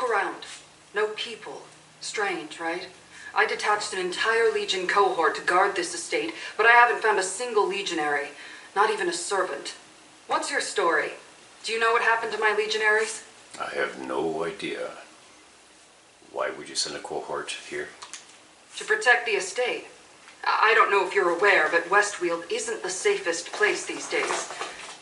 around. No people. Strange, right? I detached an entire Legion cohort to guard this estate, but I haven't found a single legionary. Not even a servant. What's your story? Do you know what happened to my legionaries? I have no idea. Why would you send a cohort here? To protect the estate. I don't know if you're aware, but Westweald isn't the safest place these days.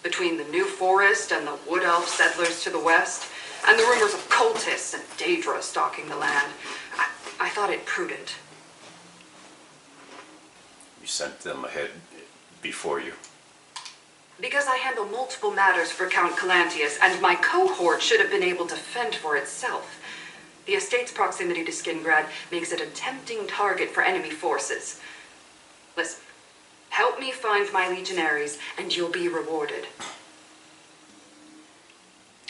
Between the New Forest and the Wood Elf settlers to the west, and the rumors of cultists and Daedra stalking the land, I thought it prudent. You sent them ahead before you. Because I handle multiple matters for Count Calantius, and my cohort should have been able to fend for itself. The estate's proximity to Skingrad makes it a tempting target for enemy forces. Listen, help me find my legionaries, and you'll be rewarded.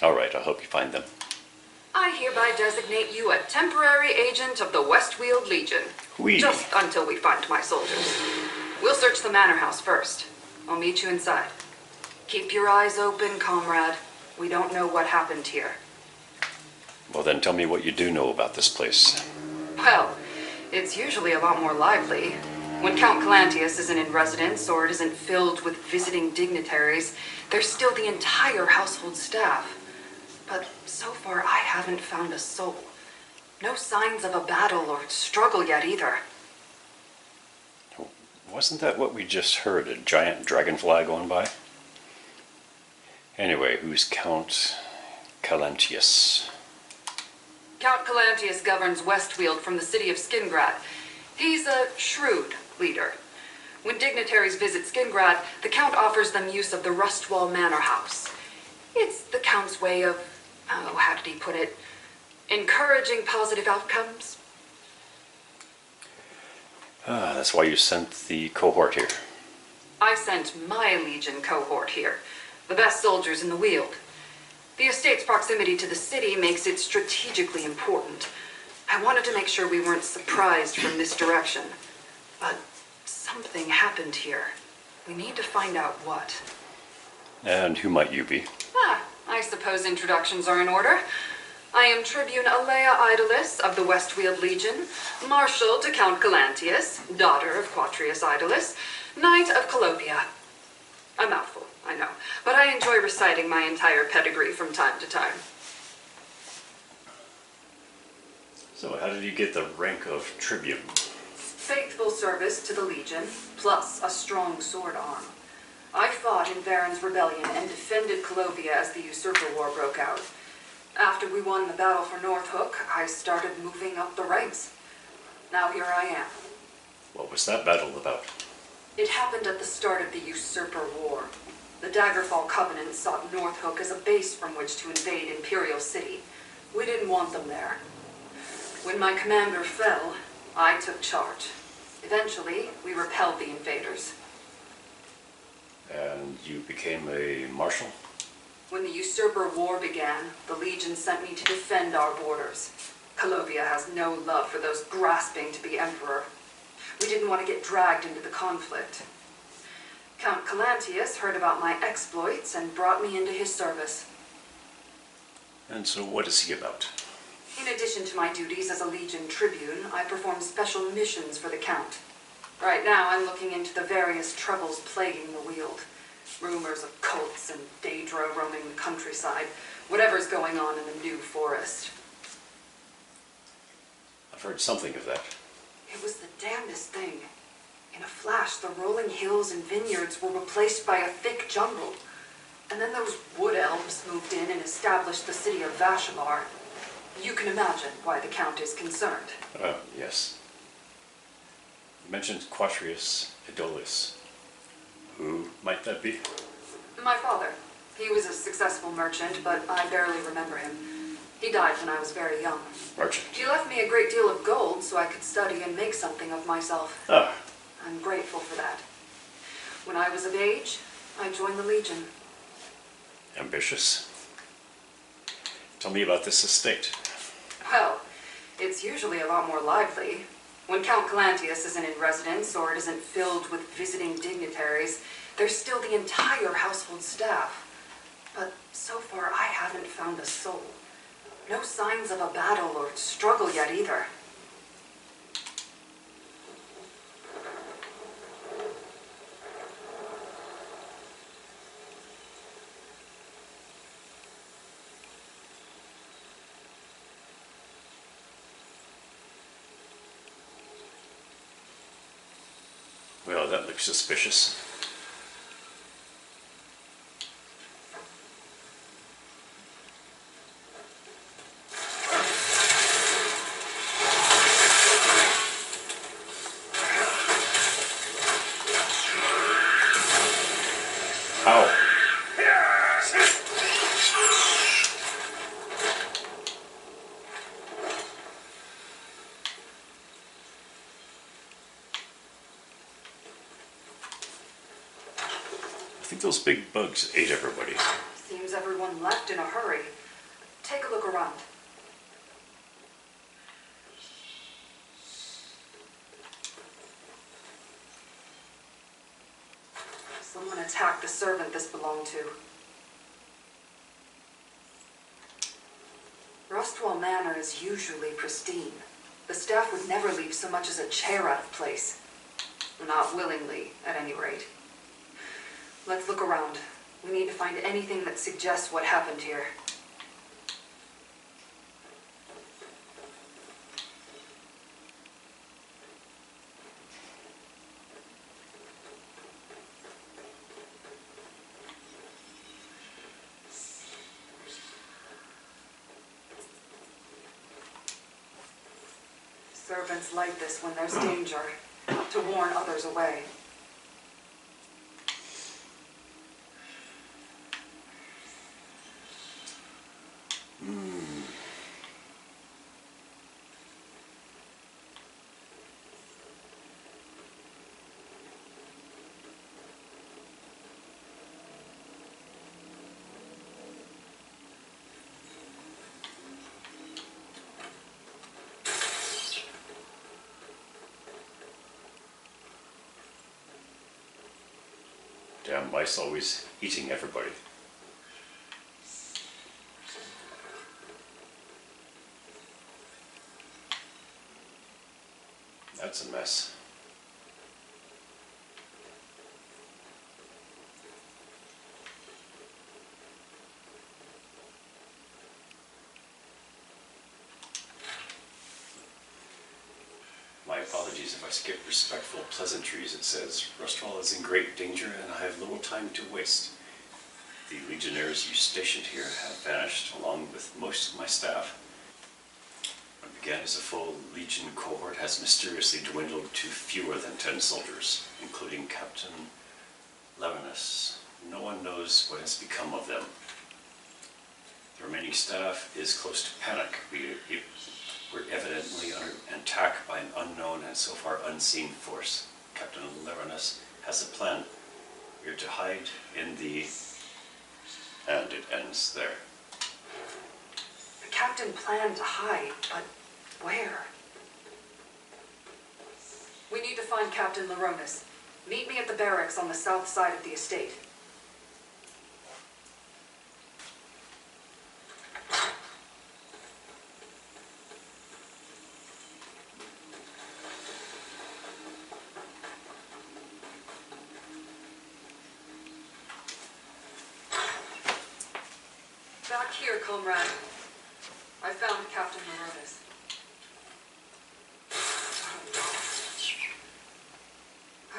All right, I'll help you find them. I hereby designate you a temporary agent of the Westweald Legion. Oui. Just until we find my soldiers. We'll search the manor house first. I'll meet you inside. Keep your eyes open, comrade. We don't know what happened here. Well, then tell me what you do know about this place. Well, it's usually a lot more lively. When Count Calantius isn't in residence or it isn't filled with visiting dignitaries, there's still the entire household staff. But so far, I haven't found a soul. No signs of a battle or struggle yet either. Wasn't that what we just heard? A giant dragonfly going by? Anyway, who's Count Calantius? Count Calantius governs Westweald from the city of Skingrad. He's a shrewd leader. When dignitaries visit Skingrad, the Count offers them use of the Rustwall Manor House. It's the Count's way of, how did he put it, encouraging positive outcomes. That's why you sent the cohort here. I sent my Legion cohort here, the best soldiers in the Weald. The estate's proximity to the city makes it strategically important. I wanted to make sure we weren't surprised from this direction. But something happened here. We need to find out what. And who might you be? I suppose introductions are in order. I am Tribune Alea Idolus of the Westweald Legion, Marshal to Count Calantius, daughter of Quatrius Idolus, Knight of Colopia. A mouthful, I know, but I enjoy reciting my entire pedigree from time to time. So how did you get the rank of Tribune? Faithful service to the Legion, plus a strong sword arm. I fought in Varen's rebellion and defended Colopia as the Usurper War broke out. After we won the battle for Northhook, I started moving up the ranks. Now here I am. What was that battle about? It happened at the start of the Usurper War. The Daggerfall Covenant sought Northhook as a base from which to invade Imperial City. We didn't want them there. When my commander fell, I took charge. Eventually, we repelled the invaders. And you became a marshal? When the Usurper War began, the Legion sent me to defend our borders. Colopia has no love for those grasping to be emperor. We didn't want to get dragged into the conflict. Count Calantius heard about my exploits and brought me into his service. And so what is he about? In addition to my duties as a Legion Tribune, I perform special missions for the Count. Right now, I'm looking into the various troubles plaguing the Weald. Rumors of cults and Daedra roaming the countryside. Whatever's going on in the New Forest. I've heard something of that. It was the damnedest thing. In a flash, the rolling hills and vineyards were replaced by a thick jungle. And then those wood elves moved in and established the city of Vashalar. You can imagine why the Count is concerned. Yes. You mentioned Quatrius Idolus. Who might that be? My father. He was a successful merchant, but I barely remember him. He died when I was very young. Merchant. He left me a great deal of gold so I could study and make something of myself. Ah. I'm grateful for that. When I was of age, I joined the Legion. Ambitious. Tell me about this estate. Well, it's usually a lot more lively. When Count Calantius isn't in residence or it isn't filled with visiting dignitaries, there's still the entire household staff. But so far, I haven't found a soul. No signs of a battle or struggle yet either. Well, that looks suspicious. Ow. I think those big bugs ate everybody. Seems everyone left in a hurry. Take a look around. Someone attacked the servant this belonged to. Rustwall Manor is usually pristine. The staff would never leave so much as a chair out of place. Not willingly, at any rate. Let's look around. We need to find anything that suggests what happened here. Servants light this when there's danger, to warn others away. Damn mice always eating everybody. That's a mess. My apologies if I skip respectful pleasantries. It says, Rustwall is in great danger and I have little time to waste. The legionnaires you stationed here have vanished along with most of my staff. What began as a full legion cohort has mysteriously dwindled to fewer than 10 soldiers, including Captain Levinus. No one knows what has become of them. The remaining staff is close to panic. We're evidently under attack by an unknown and so far unseen force. Captain Levinus has a plan. We are to hide in the... And it ends there. The captain planned to hide, but where? We need to find Captain Levinus. Meet me at the barracks on the south side of the estate. Back here, comrade. I found Captain Levinus.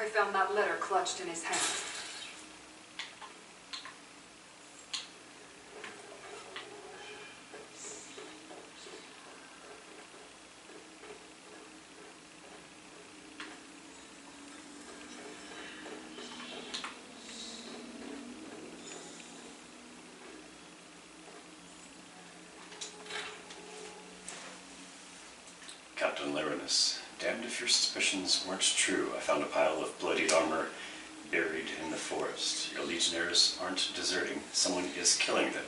I found that letter clutched in his hand. Captain Levinus, damned if your suspicions weren't true. I found a pile of bloodied armor buried in the forest. Your legionnaires aren't deserting. Someone is killing them.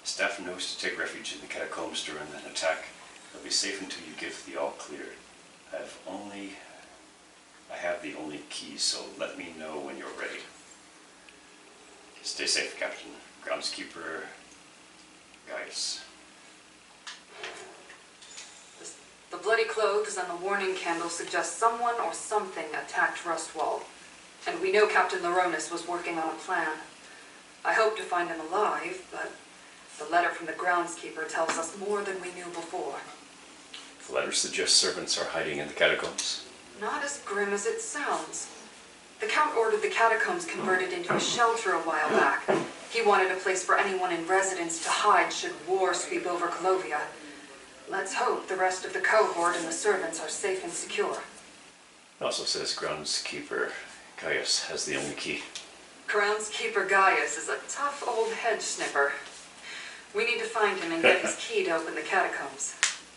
Staff knows to take refuge in the catacombs during an attack. They'll be safe until you give the all clear. I have the only key, so let me know when you're ready. Stay safe, Captain. Groundskeeper, Gaius. The bloody clothes and the warning candle suggest someone or something attacked Rustwall. And we know Captain Laronis was working on a plan. I hope to find him alive, but the letter from the groundskeeper tells us more than we knew before. The letter suggests servants are hiding in the catacombs. Not as grim as it sounds. The Count ordered the catacombs converted into a shelter a while back. He wanted a place for anyone in residence to hide should war sweep over Colovia. Let's hope the rest of the cohort and the servants are safe and secure. It also says groundskeeper Gaius has the only key. Groundskeeper Gaius is a tough old hedge snipper. We need to find him and get his key to open the catacombs.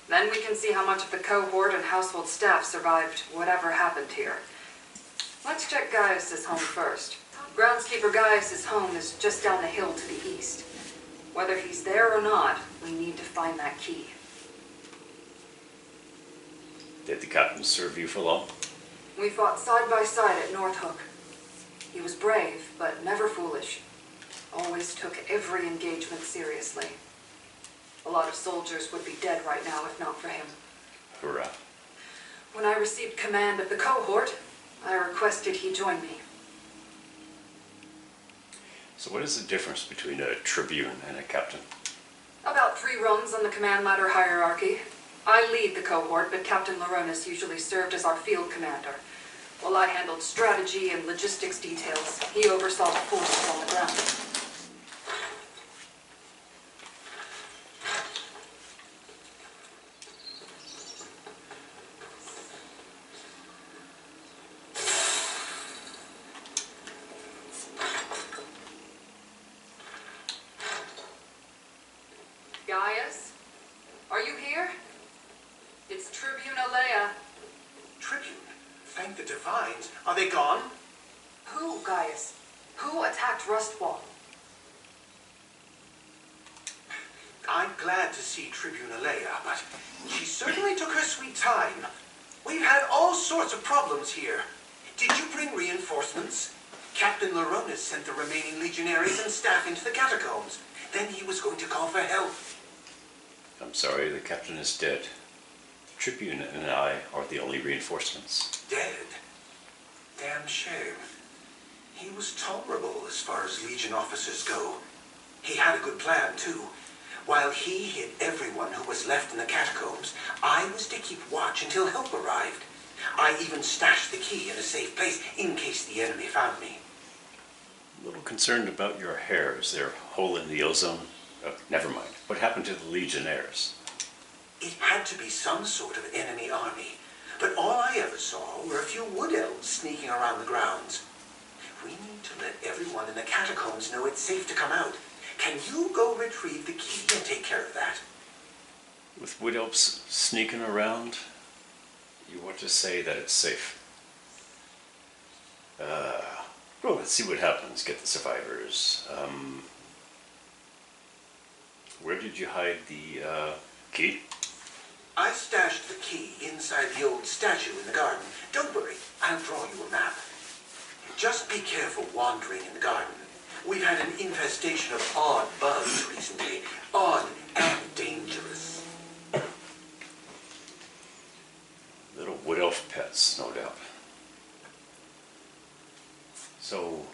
Then we can see how much of the cohort and household staff survived whatever happened here. Let's check Gaius's home first. Groundskeeper Gaius's home is just down the hill to the east. Whether he's there or not, we need to find that key. Did the captain serve you for long? We fought side by side at North Hook. He was brave, but never foolish. Always took every engagement seriously. A lot of soldiers would be dead right now if not for him. Hurrah. When I received command of the cohort, I requested he join me. So what is the difference between a tribune and a captain? About 3 rungs on the command ladder hierarchy. I lead the cohort, but Captain Laronis usually served as our field commander. While I handled strategy and logistics details, he oversaw the forces on the ground. Gaius? Are you here? It's Tribune Alea. Tribune? Thank the divines. Are they gone? Who, Gaius? Who attacked Rustwall? I'm glad to see Tribune Alea, but she certainly took her sweet time. We've had all sorts of problems here. Did you bring reinforcements? Captain Laronis sent the remaining legionaries and staff into the catacombs. Then he was going to call for help. I'm sorry, the captain is dead. The tribune and I are the only reinforcements. Dead? Damn shame. He was tolerable as far as Legion officers go. He had a good plan, too. While he hid everyone who was left in the catacombs, I was to keep watch until help arrived. I even stashed the key in a safe place in case the enemy found me. A little concerned about your hair. Is there a hole in the ozone? Oh, never mind. What happened to the legionnaires? It had to be some sort of enemy army, but all I ever saw were a few wood elves sneaking around the grounds. We need to let everyone in the catacombs know it's safe to come out. Can you go retrieve the key and take care of that? With wood elves sneaking around, you want to say that it's safe. Well, let's see what happens. Get the survivors. Where did you hide the key? I stashed the key inside the old statue in the garden. Don't worry, I'll draw you a map. Just be careful wandering in the garden. We've had an infestation of odd bugs recently. Odd and dangerous. Little wood elf pets, no doubt. So,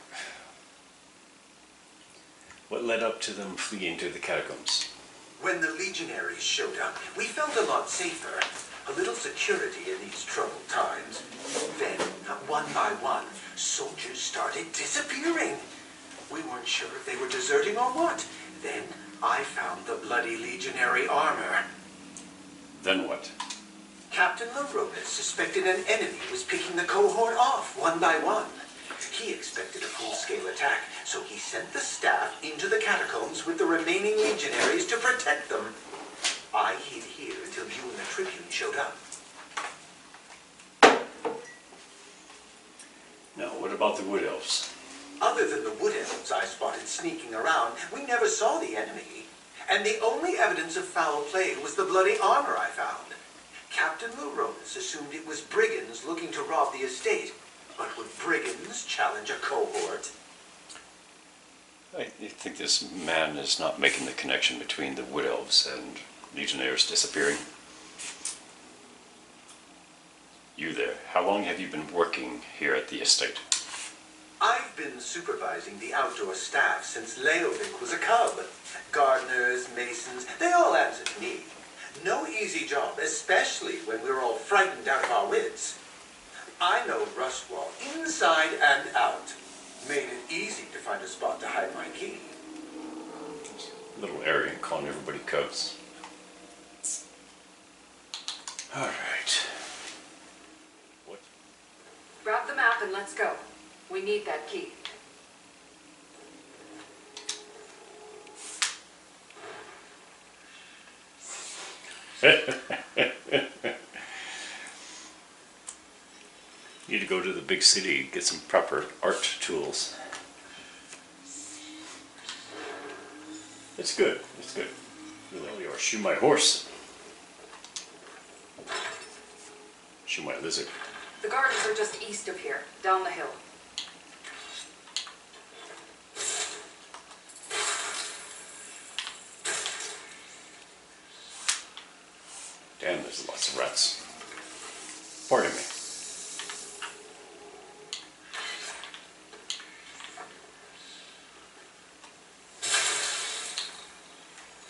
what led up to them fleeing to the catacombs? When the legionaries showed up, we felt a lot safer. A little security in these troubled times. Then, one by one, soldiers started disappearing. We weren't sure if they were deserting or what. Then, I found the bloody legionary armor. Then what? Captain Laronis suspected an enemy was picking the cohort off one by one. He expected a full-scale attack, so he sent the staff into the catacombs with the remaining legionaries to protect them. I hid here until you and the Tribune showed up. Now, what about the wood elves? Other than the wood elves I spotted sneaking around, we never saw the enemy. And the only evidence of foul play was the bloody armor I found. Captain Laronis assumed it was brigands looking to rob the estate. But would brigands challenge a cohort? I think this man is not making the connection between the wood elves and legionnaires disappearing. how long have you been working here at the estate? I've been supervising the outdoor staff since Leovic was a cub. Gardeners, masons, they all answer to me. No easy job, especially when we're all frightened out of our wits. I know Rustwall inside and out. Made it easy to find a spot to hide my key. A little arrogant calling everybody cubs. Alright. What? Grab the map and let's go. We need that key. Need to go to the big city, get some proper art tools. It's good, it's good. Really, or shoe my horse. Shoe my lizard. The gardens are just east of here, down the hill. Damn, there's lots of rats. Pardon me.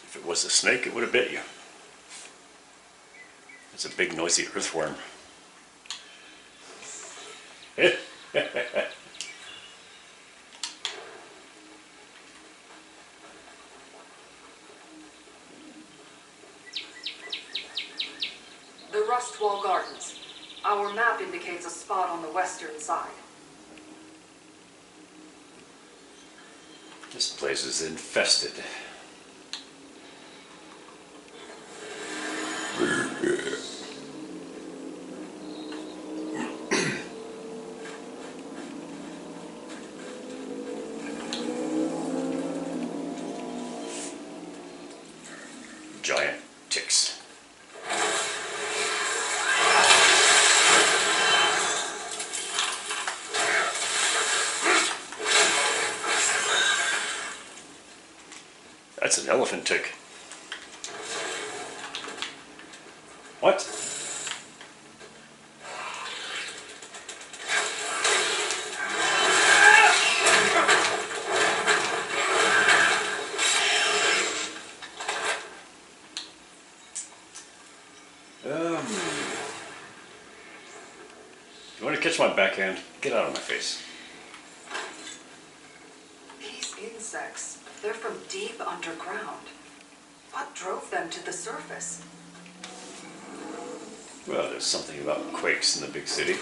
If it was a snake, it would have bit you. It's a big, noisy earthworm. The Rustwall Gardens. Our map indicates a spot on the western side. This place is infested. Giant ticks. That's an elephant tick. What? You want to catch my backhand? Get out of my face. These insects, they're from deep underground. What drove them to the surface? Well, there's something about quakes in the big city.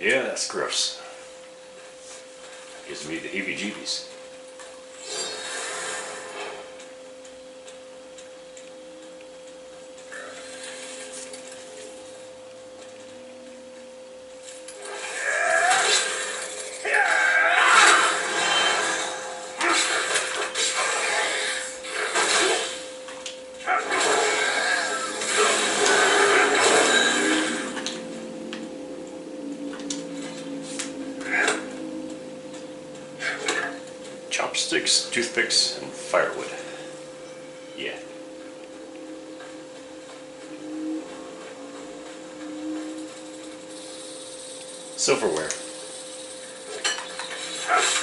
Yeah, that's gross. Gives me the heebie-jeebies. Chopsticks, toothpicks, and firewood. Yeah. Silverware.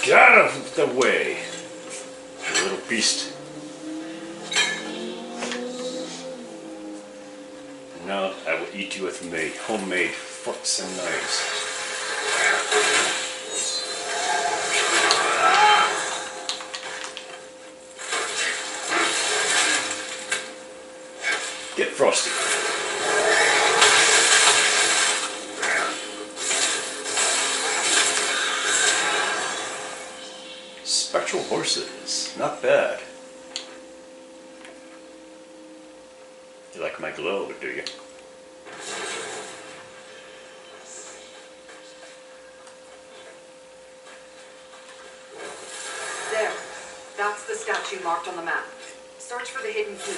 Get out of the way, you little beast. Now I will eat you with my homemade forks and knives. Get frosty. Spectral horses, not bad. You like my glow, do you? There. That's the statue marked on the map. Search for the hidden key.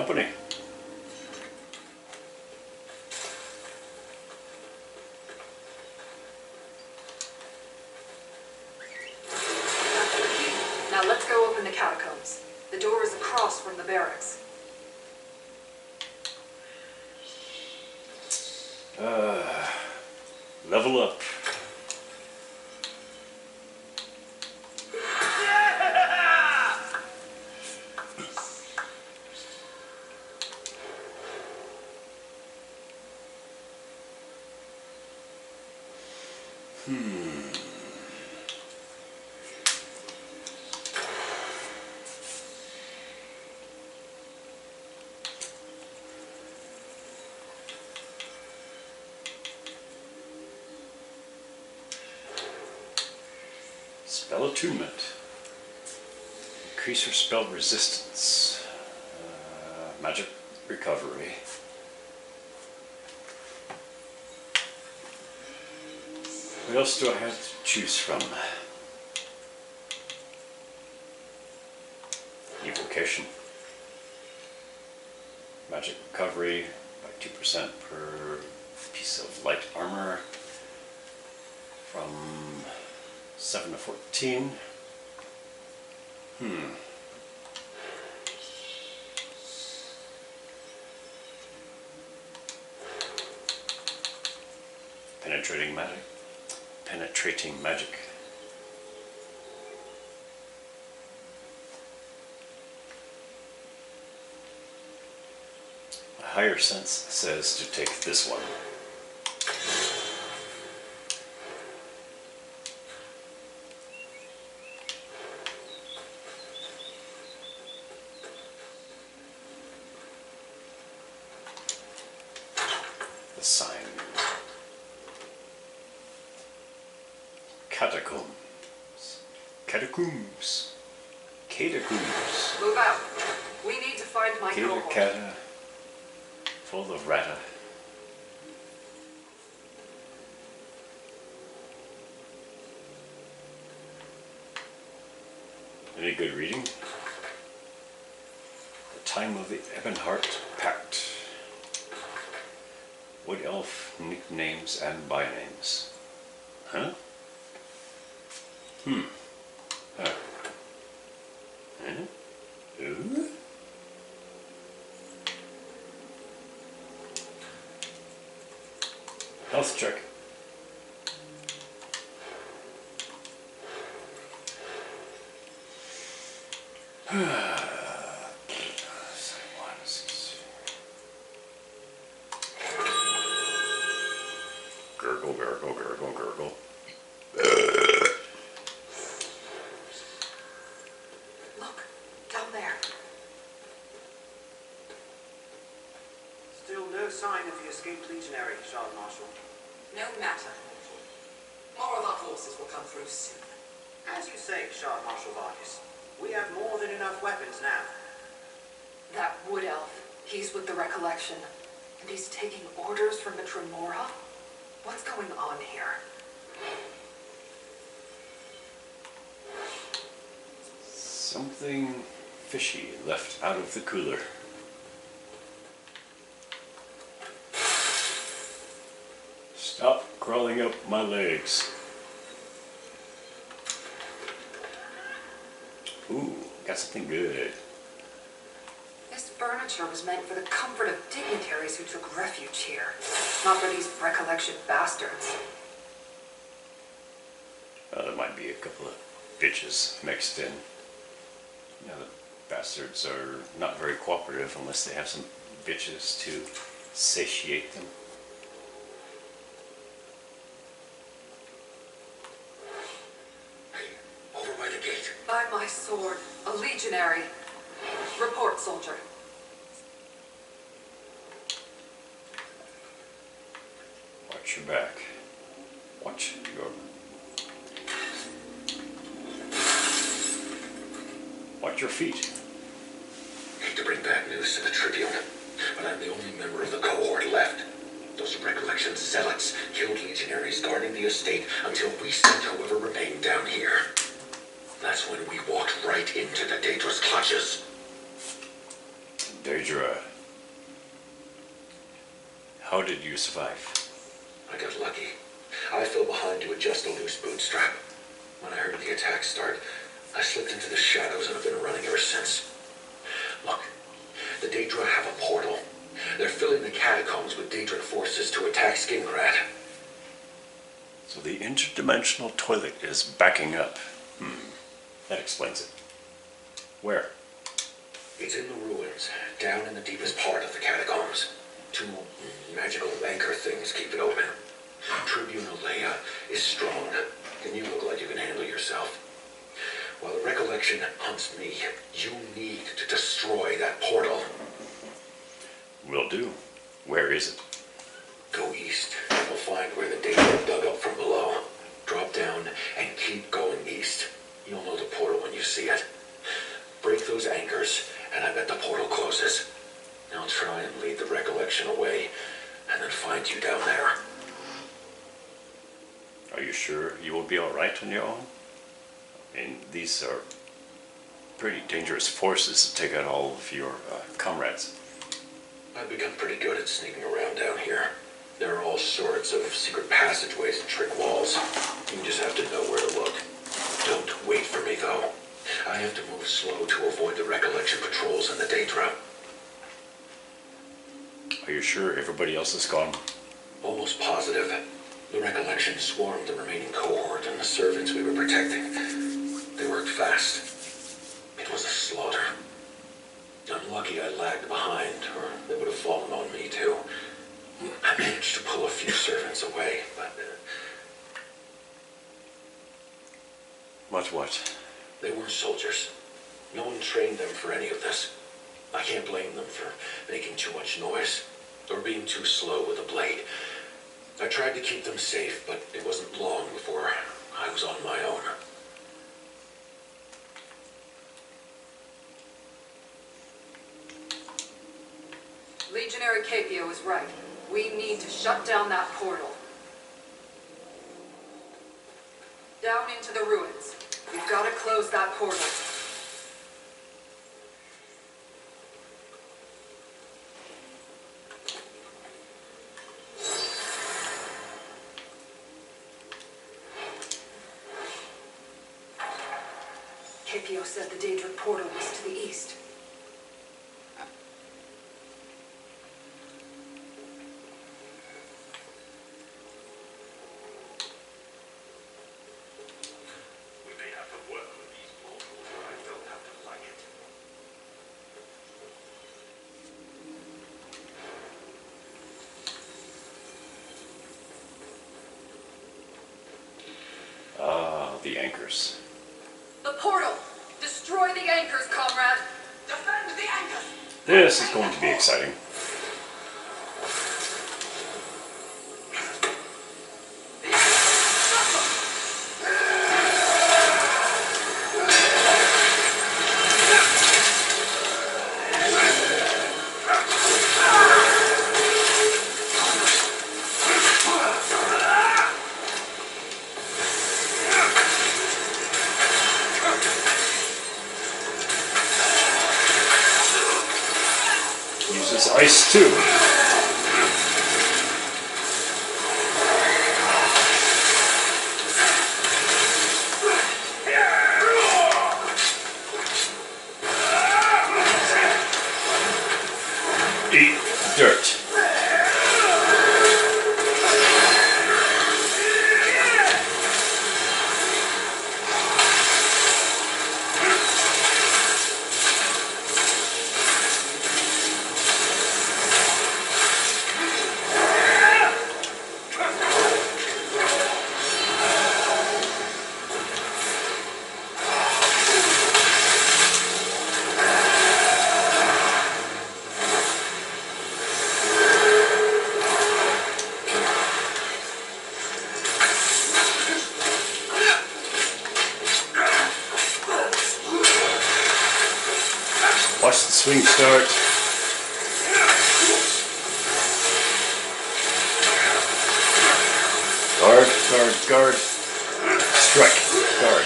company. Now let's go open the catacombs. The door is across from the barracks. Level up. Spell attunement. Increase your spell resistance. Magic recovery. What else do I have to choose from? Evocation. Magic recovery by 2% per piece of light armor. From 7 to 14. Penetrating magic. Penetrating magic. My higher sense says to take this one. The sign. Catacombs. Catacombs. Catacombs. Move out. We need to find my cohort. Cata. Full of rata. Any good reading? The time of the Ebonheart Pact. Wood elf nicknames and bynames. Huh? Huh. Huh? Ooh? Health check. Gurgle, gurgle, gurgle, gurgle. Look, down there. Still no sign of the escaped legionary, Shard Marshal. No matter. More of our forces will come through soon. As you say, Shard Marshal Vargas, we have more than enough weapons now. That wood elf, he's with the Recollection. And he's taking orders from the Tremora? What's going on here? Something fishy left out of the cooler. Stop crawling up my legs. Ooh, got something good. This furniture was meant for the comfort of dignitaries who took refuge here, not for these Recollection bastards. There might be a couple of bitches mixed in. You know, the bastards are not very cooperative unless they have some bitches to satiate them. Over by the gate. By my sword, a legionary. Report, soldier. Watch your back. Watch your... Watch your feet. Hate to bring bad news to the Tribune, but I'm the only member of the cohort left. Those Recollection zealots killed legionaries guarding the estate until we sent whoever remained down here. That's when we walked right into the Daedra's clutches. Daedra. Daedra, how did you survive? I got lucky. I fell behind to adjust a loose bootstrap. When I heard the attack start, I slipped into the shadows and have been running ever since. Look, the Daedra have a portal. They're filling the catacombs with Daedric forces to attack Skingrad. So the interdimensional toilet is backing up. That explains it. Where? It's in the ruins, down in the deepest part of the catacombs. Two magical anchor things keep it open. Tribune Ithelia is strong, and you look like you can handle yourself. While the recollection hunts me, you need to destroy that portal. Will do. Where is it? Go east, and you'll find where the data dug up from below. Drop down and keep going east. You'll know the portal when you see it. Break those anchors, and I bet the portal closes. I'll try and lead the recollection away, and then find you down there. Are you sure you will be alright on your own? I mean, these are pretty dangerous forces to take out all of your comrades. I've become pretty good at sneaking around down here. There are all sorts of secret passageways and trick walls. You just have to know where to look. Don't wait for me, though. I have to move slow to avoid the recollection patrols and the Daedra. Are you sure everybody else is gone? Almost positive. The recollection swarmed the remaining cohort and the servants we were protecting. They worked fast. It was a slaughter. I'm lucky I lagged behind, or they would have fallen on me too. I managed to pull a few servants away, but... What? They weren't soldiers. No one trained them for any of this. I can't blame them for making too much noise, or being too slow with a blade. I tried to keep them safe, but it wasn't long before I was on my own. Legionary Capio is right. We need to shut down that portal. Down into the ruins. We've got to close that portal. Capio said the Daedric portal was to the east. We may have to work with these portals, but I don't have to like it. The anchors. The portal! Destroy the anchors, comrade! Defend the anchors! This is going to be exciting. Uses ice too. Eat dirt. Watch the swing start. Guard, guard, guard. Strike, guard.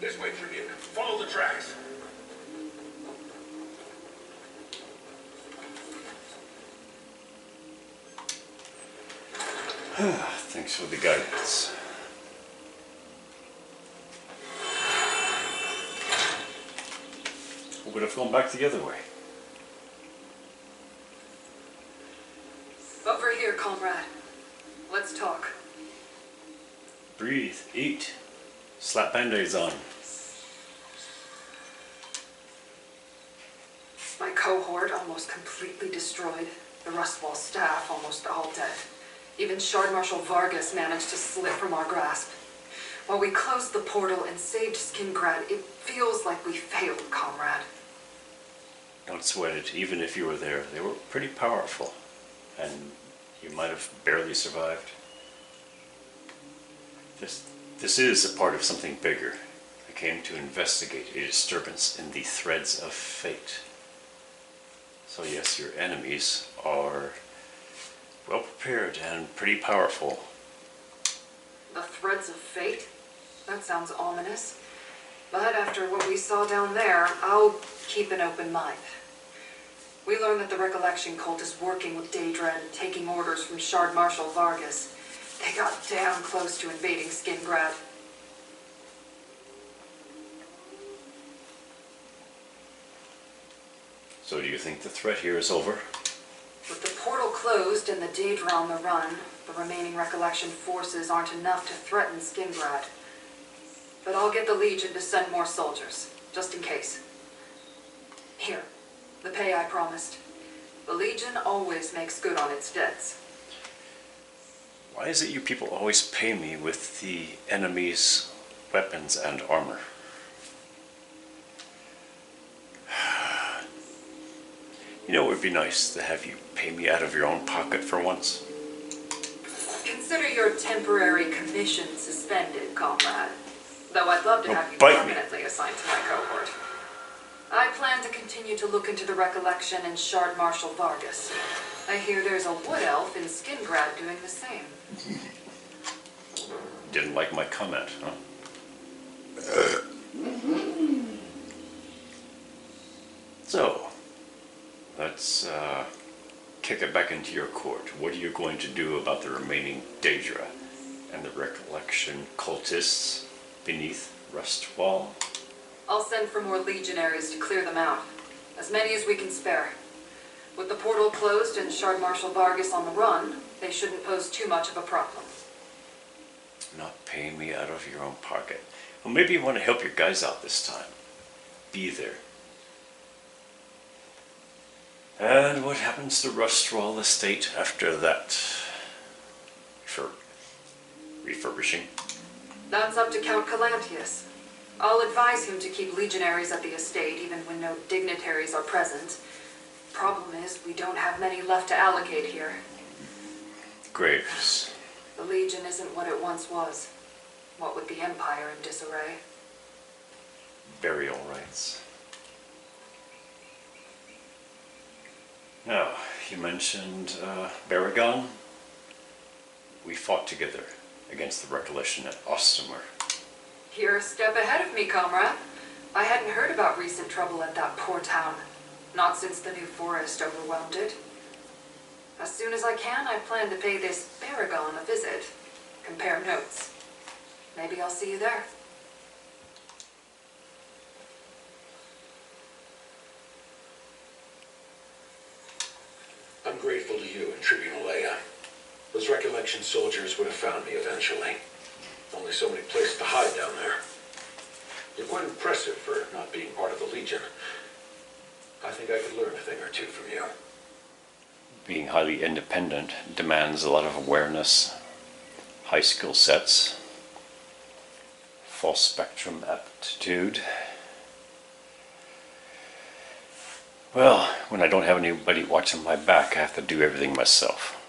This way, Tribune. Follow the tracks. Thanks for the guidance. Who would have gone back the other way? Over here, comrade. Let's talk. Breathe, eat, slap band-aids on. My cohort almost completely destroyed. The Rustwall staff almost all dead. Even Shard Marshal Vargas managed to slip from our grasp. While we closed the portal and saved Skingrad, it feels like we failed, comrade. Don't sweat it, even if you were there. They were pretty powerful, and you might have barely survived. This is a part of something bigger. I came to investigate a disturbance in the threads of fate. So yes, your enemies are well prepared and pretty powerful. The threads of fate? That sounds ominous. But after what we saw down there, I'll keep an open mind. We learned that the Recollection cult is working with Daedra and taking orders from Shard Marshal Vargas. They got damn close to invading Skingrad. So do you think the threat here is over? With the portal closed and the Daedra on the run, the remaining Recollection forces aren't enough to threaten Skingrad. But I'll get the Legion to send more soldiers, just in case. Here, the pay I promised. The Legion always makes good on its debts. Why is it you people always pay me with the enemy's weapons and armor? You know, it would be nice to have you pay me out of your own pocket for once. Consider your temporary commission suspended, comrade. Though I'd love to have you bite me. permanently assigned to my cohort. I plan to continue to look into the Recollection and Shard Marshal Vargas. I hear there's a wood elf in Skingrad doing the same. Didn't like my comment, huh? So, let's kick it back into your court. What are you going to do about the remaining Daedra and the Recollection cultists beneath Rustwall? I'll send for more legionaries to clear them out. As many as we can spare. With the portal closed and Shard Marshal Vargas on the run, they shouldn't pose too much of a problem. Not paying me out of your own pocket. Well, maybe you want to help your guys out this time. Be there. And what happens to Rustwall Estate after that? Refurbishing? That's up to Count Calantius. I'll advise him to keep legionaries at the estate even when no dignitaries are present. Problem is, we don't have many left to allocate here. Graves. The Legion isn't what it once was. What with the Empire in disarray. Burial rites. Now, you mentioned Baragon. We fought together against the Recollection at Ostomer. You're a step ahead of me, comrade. I hadn't heard about recent trouble at that poor town. Not since the new forest overwhelmed it. As soon as I can, I plan to pay this Baragon a visit. Compare notes. Maybe I'll see you there. I'm grateful to you and Tribune Leia. Those Recollection soldiers would have found me eventually. Only so many places to hide down there. You're quite impressive for not being part of the Legion. I think I could learn a thing or two from you. Being highly independent demands a lot of awareness, high skill sets, full spectrum aptitude. Well, when I don't have anybody watching my back, I have to do everything myself.